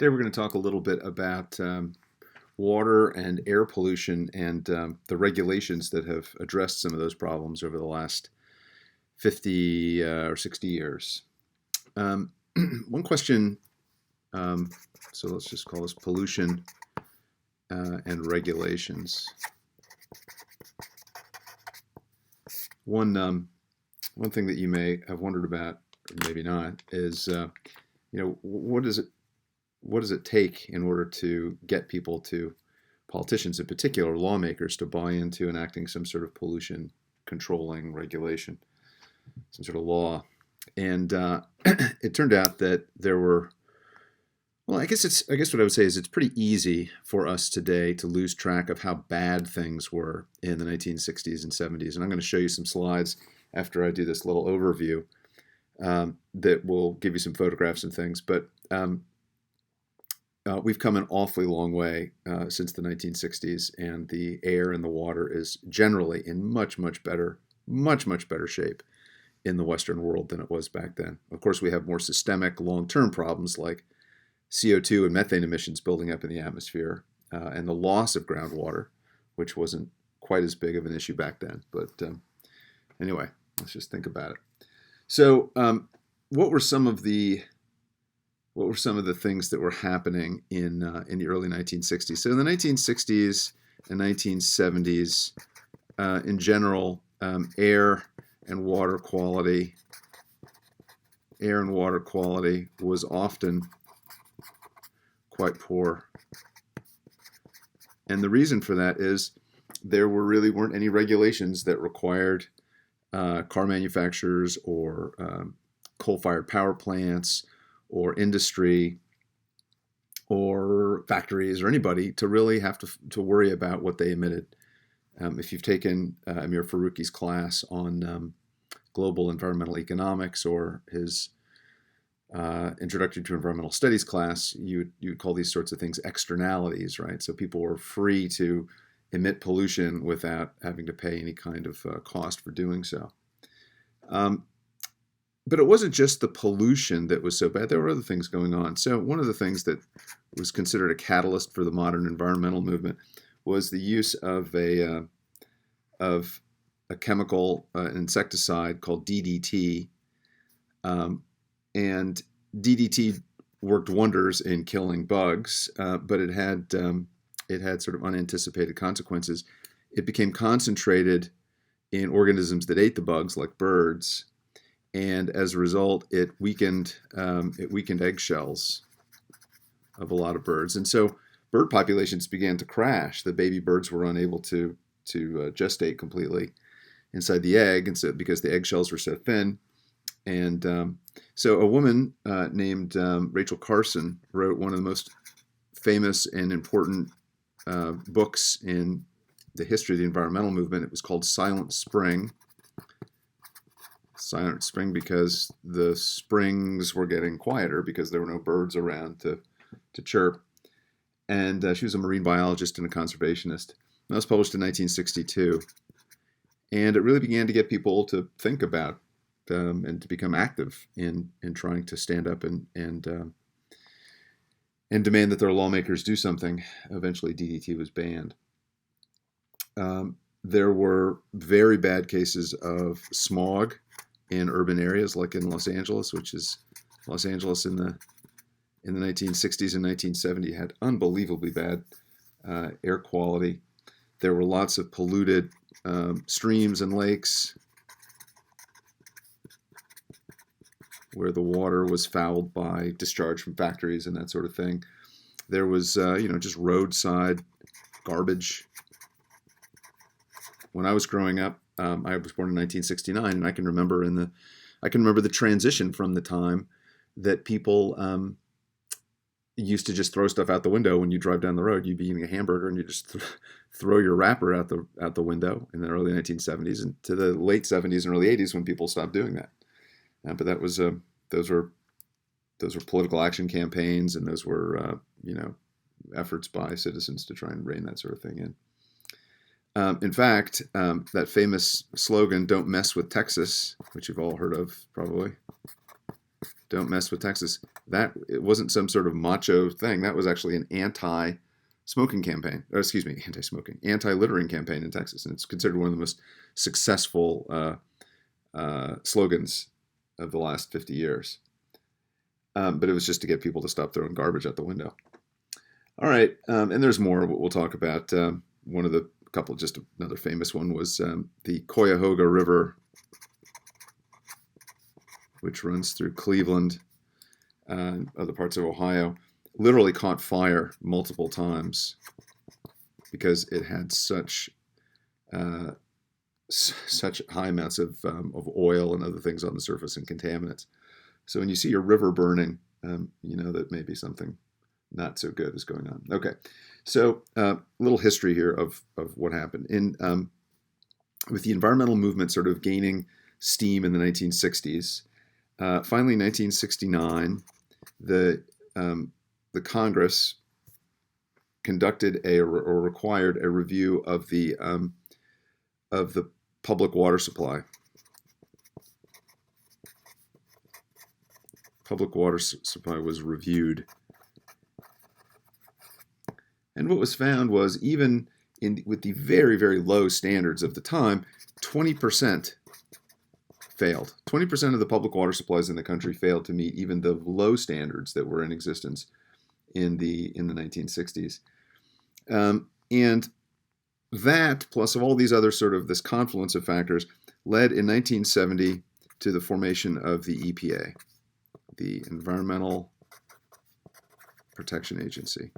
Today we're going to talk a little bit about water and air pollution and the regulations that have addressed some of those problems over the last 50 or 60 years. One question, so let's just call this pollution and regulations. One thing that you may have wondered about, or maybe not, is what does it take in order to get people to, politicians in particular, lawmakers, to buy into enacting some sort of pollution controlling regulation, some sort of law? And it turned out that there were, well, I guess what I would say is it's pretty easy for us today to lose track of how bad things were in the 1960s and 70s. And I'm going to show you some slides after I do this little overview that will give you some photographs and things. But we've come an awfully long way since the 1960s, and the air and the water is generally in much better shape in the Western world than it was back then. Of course, we have more systemic long-term problems like CO2 and methane emissions building up in the atmosphere, and the loss of groundwater, which wasn't quite as big of an issue back then. But anyway, let's just think about it. So, what were some of the things that were happening in the early 1960s? So in the 1960s and 1970s, in general, air and water quality was often quite poor. And the reason for that is there weren't any regulations that required car manufacturers or coal-fired power plants or industry or factories or anybody to really have to worry about what they emitted. If you've taken Amir Faruqi's class on global environmental economics or his Introduction to Environmental Studies class, you'd call these sorts of things externalities, right? So people were free to emit pollution without having to pay any kind of cost for doing so. But it wasn't just the pollution that was so bad. There were other things going on. So one of the things that was considered a catalyst for the modern environmental movement was the use of a chemical, an insecticide called DDT. And DDT worked wonders in killing bugs, but it had sort of unanticipated consequences. It became concentrated in organisms that ate the bugs, like birds, and as a result, it weakened eggshells of a lot of birds, and so bird populations began to crash. The baby birds were unable to gestate completely inside the egg, and so because the eggshells were so thin, and so a woman named Rachel Carson wrote one of the most famous and important books in the history of the environmental movement. It was called Silent Spring. Silent Spring because the springs were getting quieter because there were no birds around to chirp. And she was a marine biologist and a conservationist. That was published in 1962. And it really began to get people to think about and to become active in trying to stand up and demand that their lawmakers do something. Eventually, DDT was banned. There were very bad cases of smog in urban areas, like in Los Angeles, which is Los Angeles in the 1960s and 1970s had unbelievably bad air quality. There were lots of polluted streams and lakes where the water was fouled by discharge from factories and that sort of thing. There was just roadside garbage. When I was growing up, I was born in 1969, and I can remember the transition from the time that people used to just throw stuff out the window when you drive down the road. You'd be eating a hamburger and you just throw your wrapper out the window in the early 1970s, and to the late 70s and early 80s when people stopped doing that. But that was those were political action campaigns, and those were efforts by citizens to try and rein that sort of thing in. In fact, that famous slogan, "Don't mess with Texas," which you've all heard of probably. don't mess with Texas. That it wasn't some sort of macho thing. That was actually an anti-smoking campaign, or excuse me, anti-littering campaign in Texas, and it's considered one of the most successful slogans of the last 50 years. But it was just to get people to stop throwing garbage out the window. All right, and there's more we'll talk about. One of the couple, just another famous one was the Cuyahoga River, which runs through Cleveland and other parts of Ohio, literally caught fire multiple times because it had such high amounts of oil and other things on the surface and contaminants. So when you see your river burning, you know that maybe something not so good is going on. Okay, so a little history here of what happened in with the environmental movement sort of gaining steam in the 1960s. Finally, in 1969, the Congress conducted or required a review of the public water supply. Public water supply was reviewed, and what was found was even with the very, very low standards of the time, 20% failed. 20% of the public water supplies in the country failed to meet even the low standards that were in existence in the 1960s. And that, plus all these other sort of this confluence of factors, led in 1970 to the formation of the EPA, the Environmental Protection Agency.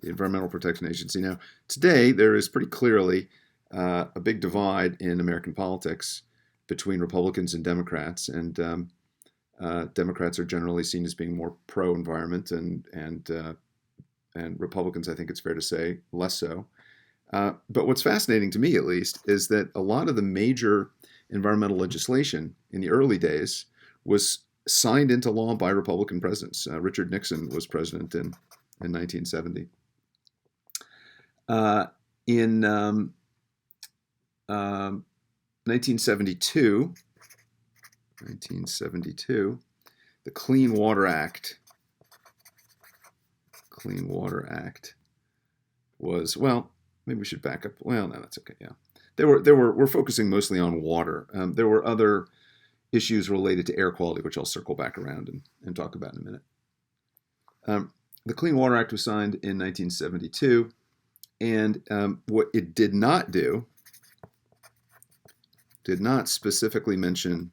The Environmental Protection Agency. Now, today there is pretty clearly a big divide in American politics between Republicans and Democrats, and Democrats are generally seen as being more pro-environment, and Republicans, I think it's fair to say, less so. But what's fascinating to me, at least, is that a lot of the major environmental legislation in the early days was signed into law by Republican presidents. Richard Nixon was president in 1970. In 1972, the Clean Water Act was, well, maybe we should back up. Well, no, that's okay. Yeah, we're focusing mostly on water. There were other issues related to air quality, which I'll circle back around and talk about in a minute. The Clean Water Act was signed in 1972, and what it did not do, did not specifically mention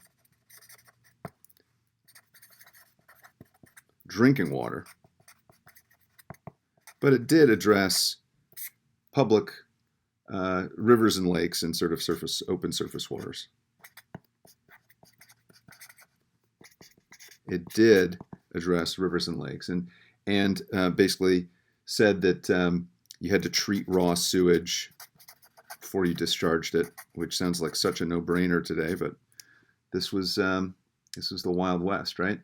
drinking water, but it did address public rivers and lakes and sort of open surface waters. It did address rivers and lakes, and basically said that you had to treat raw sewage before you discharged it, which sounds like such a no-brainer today, but this was the Wild West, right?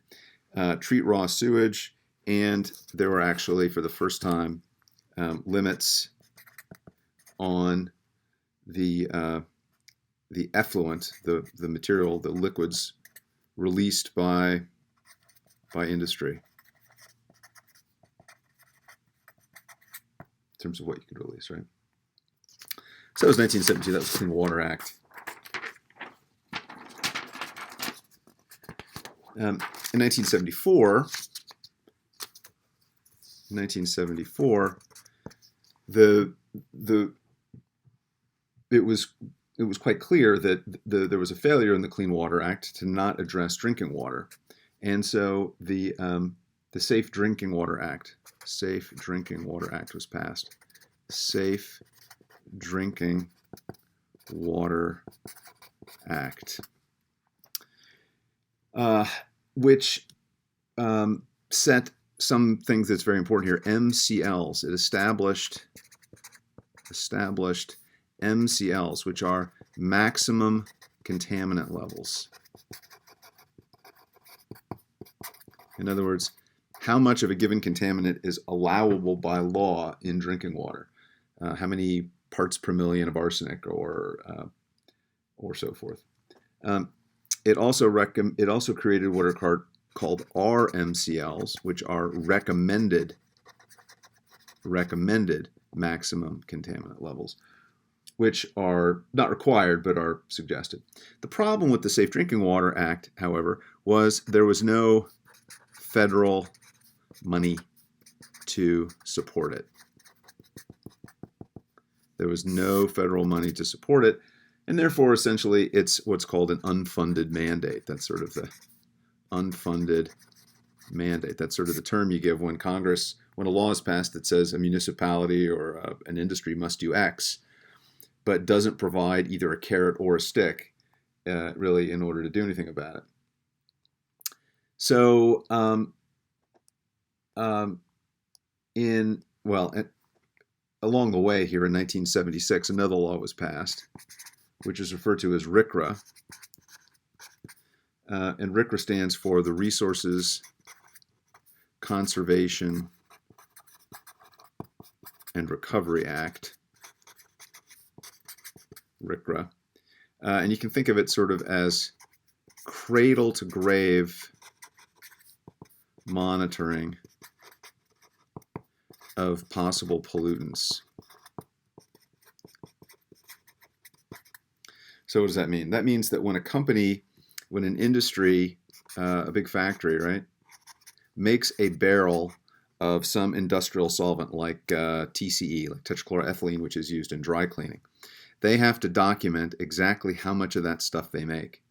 Treat raw sewage, and there were actually, for the first time, limits on the effluent, the material, the liquids released by industry, in terms of what you could release, right? So it was 1972, that was the Clean Water Act. In 1974, it was quite clear that there was a failure in the Clean Water Act to not address drinking water, and so the Safe Drinking Water Act was passed. Safe Drinking Water Act, which set some things that's very important here. MCLs. It established MCLs, which are maximum contaminant levels. In other words, how much of a given contaminant is allowable by law in drinking water? How many parts per million of arsenic or so forth. it also created what are called RMCLs, which are recommended maximum contaminant levels, which are not required but are suggested. The problem with the Safe Drinking Water Act, however, was there was no federal money to support it. There was no federal money to support it, and therefore, essentially, it's what's called an unfunded mandate. That's sort of the unfunded mandate. That's sort of the term you give when a law is passed that says a municipality or an industry must do X, but doesn't provide either a carrot or a stick, really, in order to do anything about it. So, along the way here in 1976, another law was passed, which is referred to as RCRA. And RCRA stands for the Resources Conservation and Recovery Act, RCRA. And you can think of it sort of as cradle-to-grave monitoring of possible pollutants. So what does that mean? That means that when an industry, a big factory, right, makes a barrel of some industrial solvent like TCE, like tetrachloroethylene, which is used in dry cleaning, they have to document exactly how much of that stuff they make.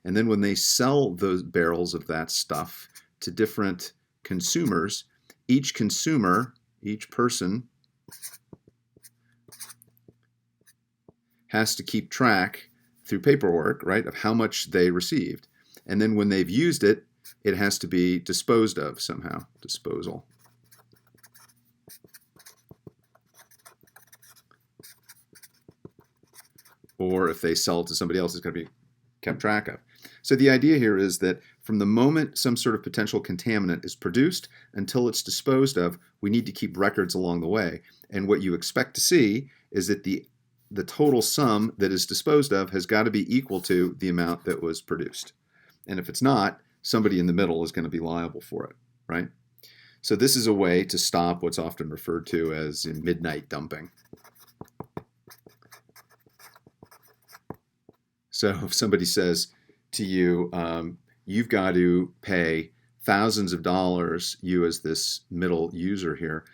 And then when they sell those barrels of that stuff to different consumers, each person has to keep track through paperwork, right, of how much they received. And then when they've used it, it has to be disposed of somehow, disposal. Or if they sell it to somebody else, it's going to be kept track of. So the idea here is that from the moment some sort of potential contaminant is produced until it's disposed of, we need to keep records along the way. And what you expect to see is that the total sum that is disposed of has got to be equal to the amount that was produced. And if it's not, somebody in the middle is going to be liable for it, right? So this is a way to stop what's often referred to as midnight dumping. So if somebody says to you, you've got to pay thousands of dollars, you as this middle user here,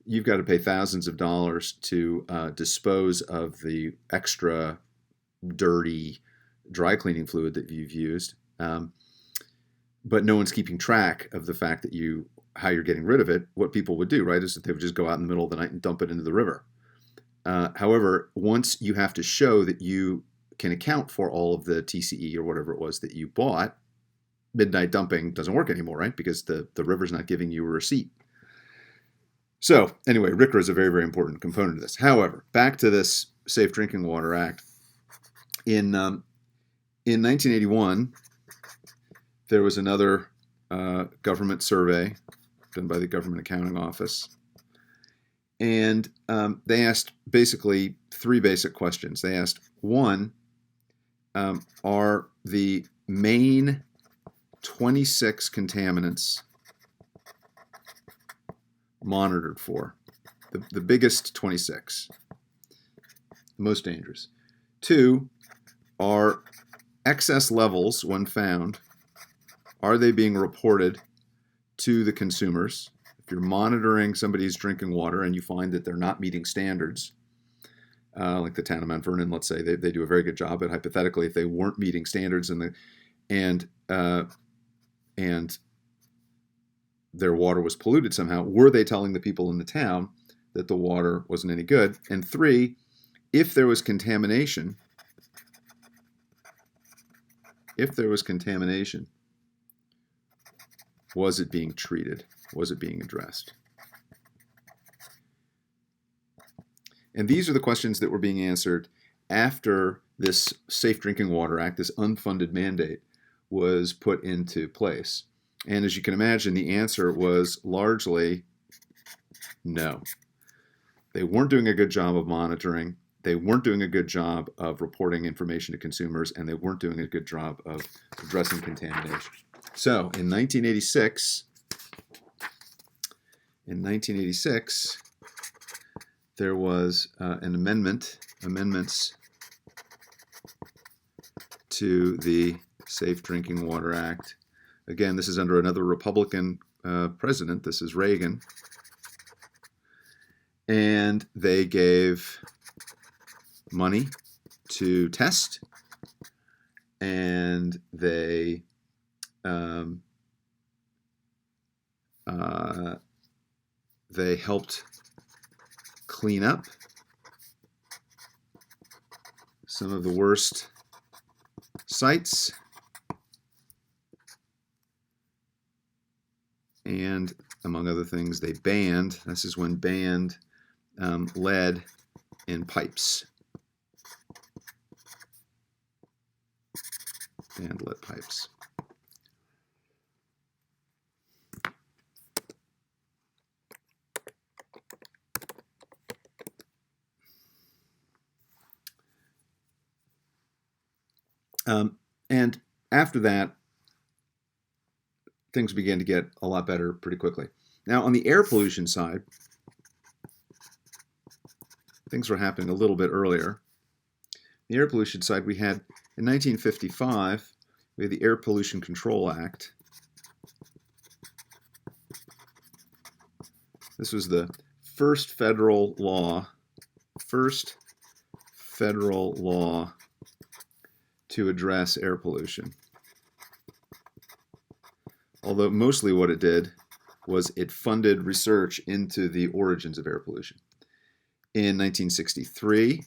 you've got to pay thousands of dollars to dispose of the extra dirty dry cleaning fluid that you've used, but no one's keeping track of the fact that how you're getting rid of it. What people would do, right, is that they would just go out in the middle of the night and dump it into the river. However, once you have to show that you can account for all of the TCE or whatever it was that you bought, midnight dumping doesn't work anymore, right? Because the river's not giving you a receipt. So anyway, RCRA is a very, very important component of this. However, back to this Safe Drinking Water Act. In 1981, there was another government survey done by the Government Accounting Office. And they asked basically three basic questions. They asked, one, are the main 26 contaminants monitored for? The biggest 26, the most dangerous. Two, are excess levels, when found, are they being reported to the consumers? If you're monitoring somebody's drinking water and you find that they're not meeting standards, like the town of Mount Vernon, let's say, they do a very good job, but hypothetically, if they weren't meeting standards and their water was polluted somehow, were they telling the people in the town that the water wasn't any good? And three, if there was contamination, was it being treated? Was it being addressed? And these are the questions that were being answered after this Safe Drinking Water Act, this unfunded mandate, was put into place. And as you can imagine, the answer was largely no. They weren't doing a good job of monitoring. they weren't doing a good job of reporting information to consumers, and they weren't doing a good job of addressing contamination. So in 1986, there was an amendments to the Safe Drinking Water Act. Again, this is under another Republican president. This is Reagan. And they gave money to test, and they helped clean up some of the worst sites, and among other things, they banned, this is when banned lead in pipes. Banned lead pipes. And after that, things began to get a lot better pretty quickly. Now, on the air pollution side, things were happening a little bit earlier. The air pollution side, we had, in 1955, we had the Air Pollution Control Act. This was the first federal law to address air pollution. Although mostly what it did was it funded research into the origins of air pollution. In 1963,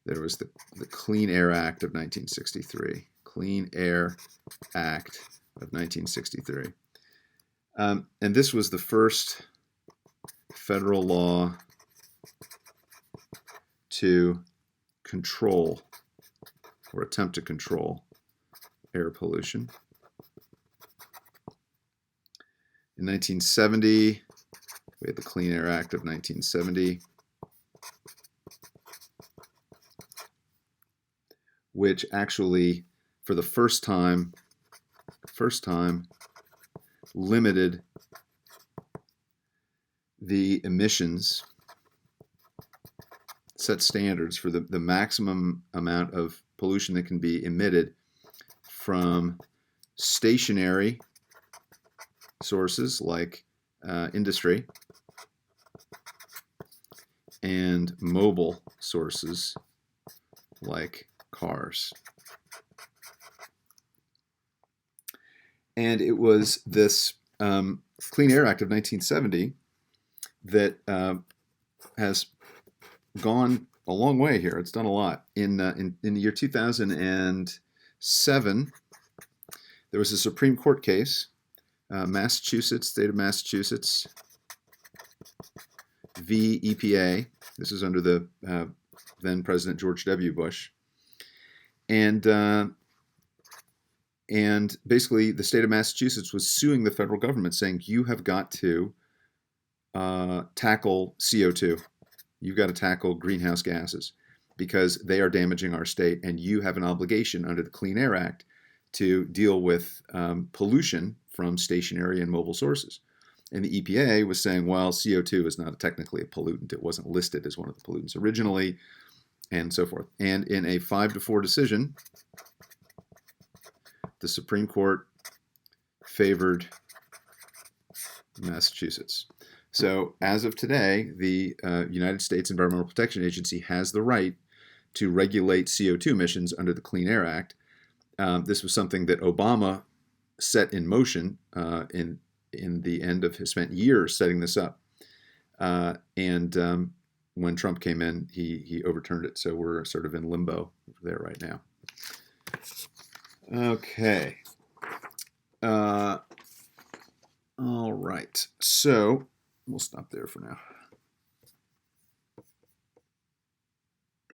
there was the Clean Air Act of 1963. Clean Air Act of 1963. And this was the first federal law to control or attempt to control air pollution. In 1970, we had the Clean Air Act of 1970, which actually, for the first time, limited the emissions, set standards for the maximum amount of pollution that can be emitted from stationary sources like industry and mobile sources like cars. And it was this Clean Air Act of 1970 that has gone a long way here. It's done a lot. In the year 2007, there was a Supreme Court case, Massachusetts, state of Massachusetts v. EPA. This is under the then President George W. Bush. And basically the state of Massachusetts was suing the federal government, saying, you have got to tackle CO2. You've got to tackle greenhouse gases because they are damaging our state, and you have an obligation under the Clean Air Act to deal with pollution from stationary and mobile sources. And the EPA was saying, well, CO2 is not technically a pollutant. It wasn't listed as one of the pollutants originally, and so forth. And in a 5-4 decision, the Supreme Court favored Massachusetts. So as of today, the United States Environmental Protection Agency has the right to regulate CO2 emissions under the Clean Air Act. This was something that Obama set in motion in the end of his spent years setting this up. And when Trump came in, he overturned it. So we're sort of in limbo there right now. Okay. All right. So we'll stop there for now.